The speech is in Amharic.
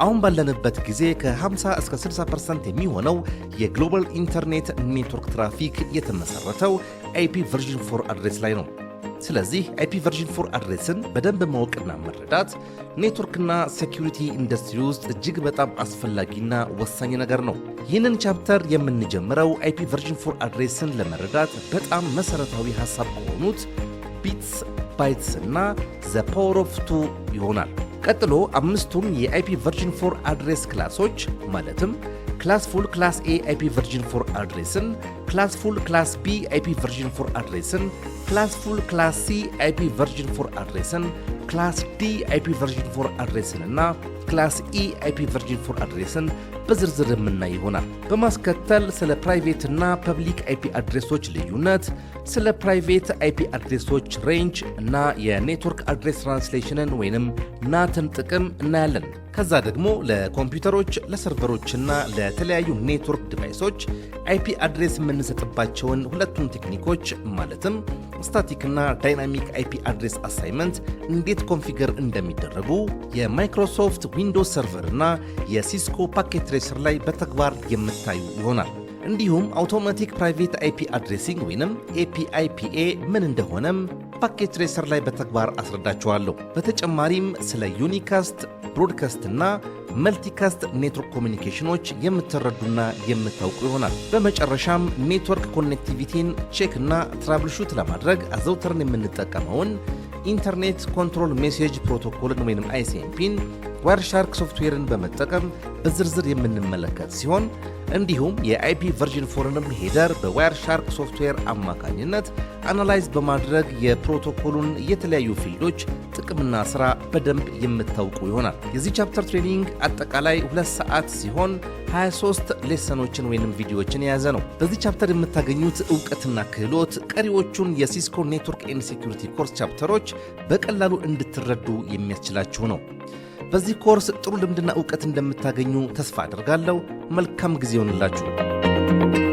አሁን ባለንበት ጊዜ ከ50 እስከ 60% የሚሆነው የግሎባል ኢንተርኔት ኔትወርክ ትራፊክ የተመሰረተው IP ቨርዥን 4 አድሬስ ላይ ነው። ስለዚህ IP ቨርዥን 4 አድሬስን በደንብ ማወቅና መረዳት ኔትወርክና ሴኩሪቲ ኢንዱስትሪ ውስጥ እጅግ በጣም አስፈላጊና ወሳኝ ነገር ነው። ይህንን ቻፕተር የምንጀምረው IP ቨርዥን 4 አድሬስን ለመረዳት በጣም መሰረታዊ ሐሳብ ከሆኑት ቢትስ፣ ባይትስ እና ዘ ፓወር ኦፍ 2 ይሆናል። ቀጥሎ አምስቱን የIP ቨርዥን 4 አድሬስ ክላሶች ማለትም ክላስ ፉል ክላስ A IP ቨርዥን 4 አድሬስን፣ ክላስ ፉል ክላስ B IP ቨርዥን 4 አድሬስን፣ ክላስ ፉል ክላስ C IP ቨርዥን 4 አድሬስን፣ ክላስ D IP ቨርዥን 4 አድሬስን እና ክላስ E IP ቨርዥን 4 አድሬስን በዝርዝር የምናይ ይሆናል። በማስከተል ስለ ፕራይቬት እና ፐብሊክ IP አድሬሶች ልዩነት፣ ስለ ፕራይቬት IP አድሬሶች ሬንጅ እና የኔትወርክ አድሬስ ትራንስሌሽንን ወይንም ናትን ጥቅም እናያለን። ከዛ ደግሞ ለኮምፒውተሮች፣ ለሰርቨሮችና ለተለያዩ ኔትወርክ ዲቫይሶች IP አድሬስ የምንሰጥባቸውን ሁለቱን ቴክኒኮች ማለትም ስታቲክ እና ዳይናሚክ IP አድሬስ አሳይመንት እንዴት ኮንፊገር እንደሚደረጉ የማይክሮሶፍት ዊንዶውስ ሰርቨር እና የሲስኮ ፓኬት ትሬሰር ላይ በተግባር የምታዩ ይሆናል። እንዲሁም አውቶማቲክ ፕራይቬት IP አድሬሲንግ ወይንም APIPA ምን እንደሆነም ፓኬት ትሬሰር ላይ በተግባር አስረዳችኋለሁ። በተጨማሪም ስለ ዩኒካስት፣ ብሮድካስት እና መልቲካስት ኔትወርክ ኮሚኒኬሽኖች የምትረዱና የምታውቁ ይሆናል። በመጨረሻም ኔትወርክ ኮኔክቲቪቲን ቼክ እና ትራብልሹት ለማድረግ አዘውትረን የምንጠቀመውን ኢንተርኔት ኮንትሮል ሜሴጅ ፕሮቶኮልን ወይንም ICMPን ዋየርሻርክ ሶፍትዌርን በመጠቀም በዝርዝር የምንመለከት ሲሆን እንዲሁም የIP ቨርዥን 4ንም ሄደር በዋየርሻርክ ሶፍትዌር አማካኝነት አናላይዝ በማድረግ የፕሮቶኮሉን የተለያዩ ፊልዶች ጥቅምና ስራ በደንብ የምታውቁ ይሆናል። የዚህ ቻፕተር ትሬኒንግ አጠቃላይ 2 ሰዓት ሲሆን 23 ሌሰኖችን ወይንም ቪዲዮዎችን የያዘ ነው። በዚህ ቻፕተር የምታገኙት ዕውቀትና ክህሎት ቀሪዎቹን የሲስኮ ኔትወርክ ኤንድ ሴኩሪቲ ኮርስ ቻፕተሮች በቀላሉ እንድትረዱ የሚያስችላችሁ ነው። በዚህ ኮርስ ጥሩ ልምድና ዕውቀት እንደምታገኙ ተስፋ አደርጋለሁ። መልካም ጊዜ ይሁንላችሁ።